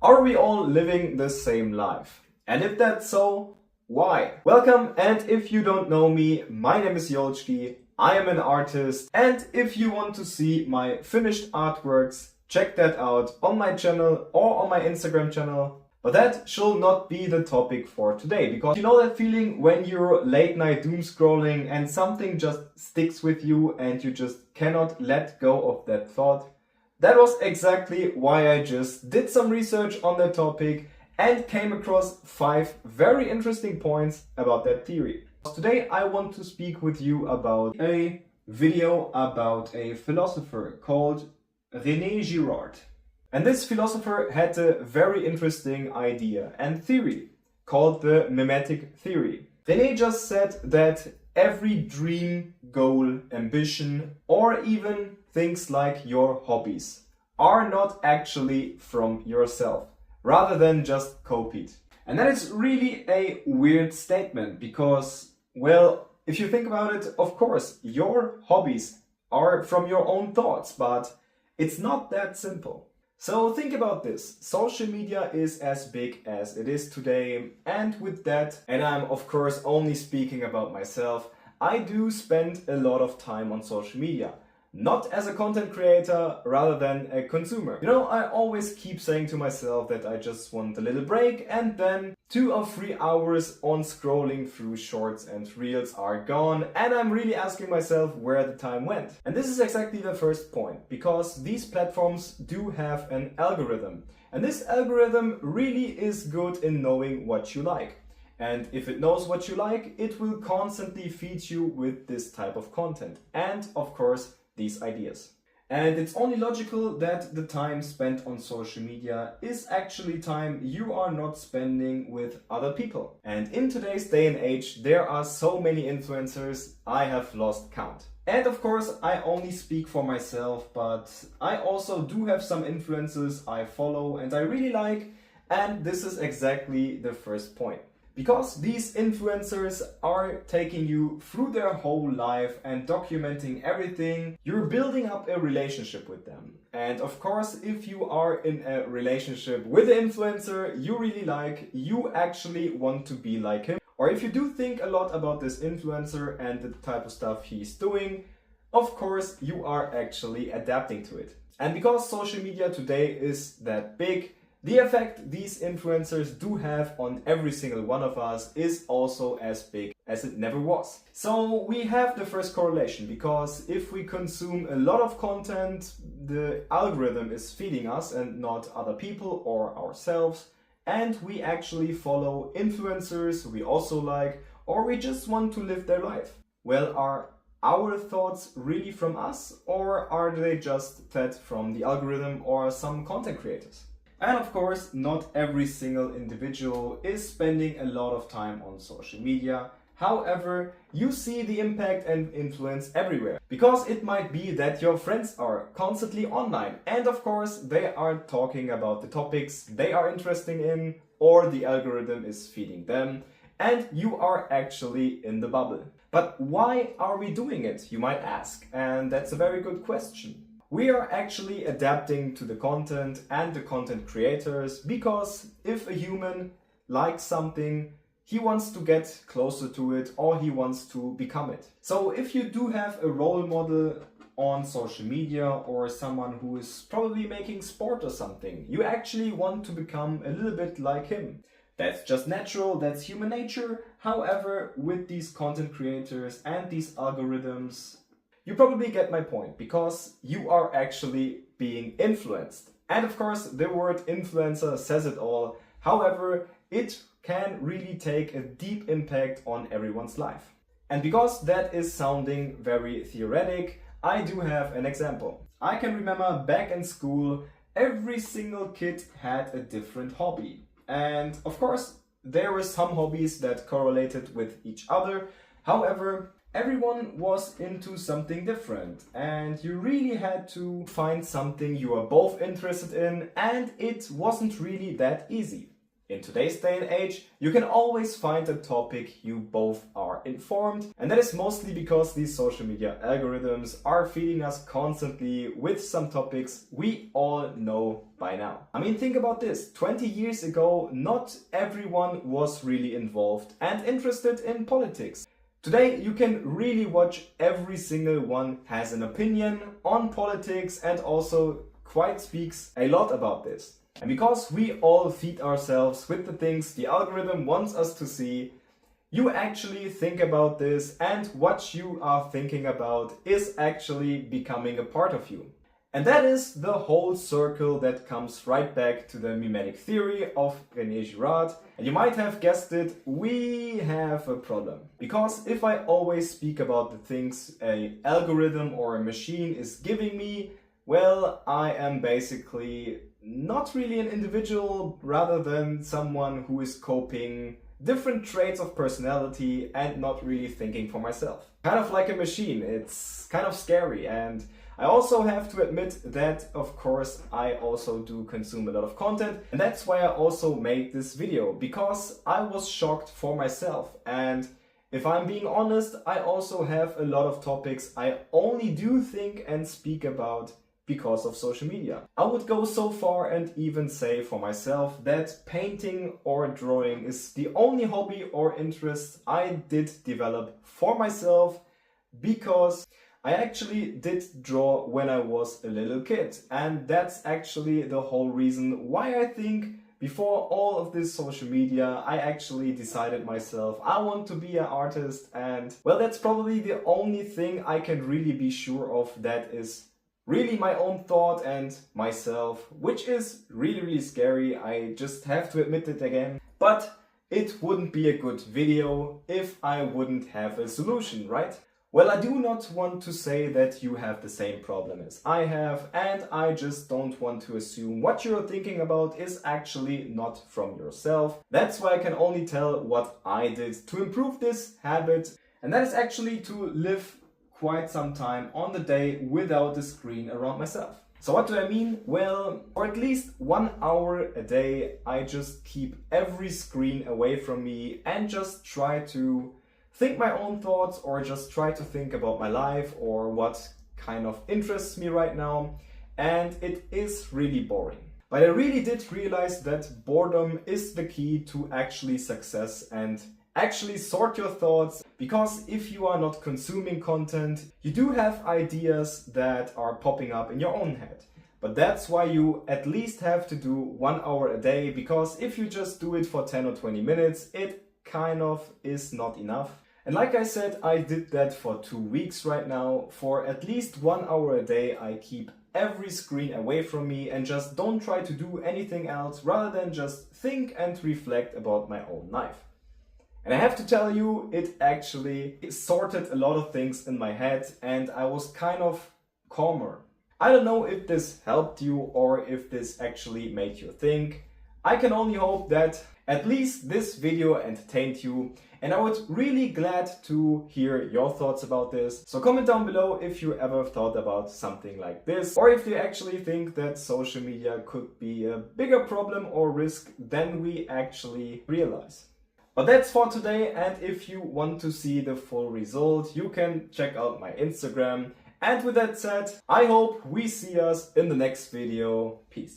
Are we all living the same life? And if that's so, why? Welcome, and if you don't know me, my name is Yolchki, I am an artist, and if you want to see my finished artworks, check that out on my channel or on my Instagram channel. But that shall not be the topic for today, because you know that feeling when you're late night doom scrolling and something just sticks with you and you just cannot let go of that thought? That was exactly why I just did some research on that topic and came across 5 very interesting points about that theory. Today I want to speak with you about a video about a philosopher called René Girard. And this philosopher had a very interesting idea and theory called the mimetic theory. René just said that every dream, goal, ambition, or even things like your hobbies are not actually from yourself, rather than just copied. And that is really a weird statement because, well, if you think about it, of course, your hobbies are from your own thoughts, but it's not that simple. So think about this. Social media is as big as it is today, and with that, and I'm of course only speaking about myself, I do spend a lot of time on social media. Not as a content creator, rather than a consumer. You know, I always keep saying to myself that I just want a little break, and then 2 or 3 hours on scrolling through shorts and reels are gone, and I'm really asking myself where the time went. And this is exactly the first point, because these platforms do have an algorithm. And this algorithm really is good in knowing what you like. And if it knows what you like, it will constantly feed you with this type of content. And of course, these ideas. And it's only logical that the time spent on social media is actually time you are not spending with other people. And in today's day and age, there are so many influencers, I have lost count. And of course, I only speak for myself, but I also do have some influencers I follow and I really like, and this is exactly the first point. Because these influencers are taking you through their whole life and documenting everything, you're building up a relationship with them. And of course, if you are in a relationship with an influencer you really like, you actually want to be like him. Or if you do think a lot about this influencer and the type of stuff he's doing, of course, you are actually adapting to it. And because social media today is that big, the effect these influencers do have on every single one of us is also as big as it never was. So we have the first correlation, because if we consume a lot of content, the algorithm is feeding us and not other people or ourselves, and we actually follow influencers we also like, or we just want to live their life. Well, are our thoughts really from us, or are they just fed from the algorithm or some content creators? And of course, not every single individual is spending a lot of time on social media. However, you see the impact and influence everywhere. Because it might be that your friends are constantly online, and of course they are talking about the topics they are interested in, or the algorithm is feeding them, and you are actually in the bubble. But why are we doing it, you might ask? And that's a very good question. We are actually adapting to the content and the content creators, because if a human likes something, he wants to get closer to it or he wants to become it. So if you do have a role model on social media or someone who is probably making sport or something, you actually want to become a little bit like him. That's just natural, that's human nature. However, with these content creators and these algorithms, you probably get my point, because you are actually being influenced. And of course, the word influencer says it all. However, it can really take a deep impact on everyone's life. And because that is sounding very theoretic, I do have an example. I can remember back in school, every single kid had a different hobby. And of course, there were some hobbies that correlated with each other. However, everyone was into something different, and you really had to find something you are both interested in, and it wasn't really that easy. In today's day and age, you can always find a topic you both are informed, and that is mostly because these social media algorithms are feeding us constantly with some topics we all know by now. I mean, think about this. 20 years ago, not everyone was really involved and interested in politics. Today, you can really watch every single one has an opinion on politics and also quite speaks a lot about this. And because we all feed ourselves with the things the algorithm wants us to see, you actually think about this, and what you are thinking about is actually becoming a part of you. And that is the whole circle that comes right back to the mimetic theory of René Girard. And you might have guessed it, we have a problem. Because if I always speak about the things an algorithm or a machine is giving me, well, I am basically not really an individual, rather than someone who is coping different traits of personality and not really thinking for myself. Kind of like a machine, it's kind of scary. And I also have to admit that, of course, I also do consume a lot of content, and that's why I also made this video, because I was shocked for myself. And if I'm being honest, I also have a lot of topics I only do think and speak about because of social media. I would go so far and even say for myself that painting or drawing is the only hobby or interest I did develop for myself, because I actually did draw when I was a little kid. And that's actually the whole reason why I think before all of this social media, I actually decided myself I want to be an artist. And well, that's probably the only thing I can really be sure of that is really my own thought and myself, which is really scary. I just have to admit it again. But it wouldn't be a good video if I wouldn't have a solution, right? Well, I do not want to say that you have the same problem as I have, and I just don't want to assume what you're thinking about is actually not from yourself. That's why I can only tell what I did to improve this habit, and that is actually to live quite some time on the day without the screen around myself. So what do I mean? Well, for at least 1 hour a day, I just keep every screen away from me and just try to think my own thoughts, or just try to think about my life or what kind of interests me right now. And it is really boring. But I really did realize that boredom is the key to actually success and actually sort your thoughts, because if you are not consuming content, you do have ideas that are popping up in your own head. But that's why you at least have to do 1 hour a day, because if you just do it for 10 or 20 minutes, it kind of is not enough. And like I said, I did that for 2 weeks right now. For at least 1 hour a day, I keep every screen away from me and just don't try to do anything else, rather than just think and reflect about my own life. And I have to tell you, it actually sorted a lot of things in my head and I was kind of calmer. I don't know if this helped you or if this actually made you think. I can only hope that at least this video entertained you, and I would really glad to hear your thoughts about this. So comment down below if you ever thought about something like this, or if you actually think that social media could be a bigger problem or risk than we actually realize. But that's for today, and if you want to see the full result, you can check out my Instagram. And with that said, I hope we see us in the next video. Peace.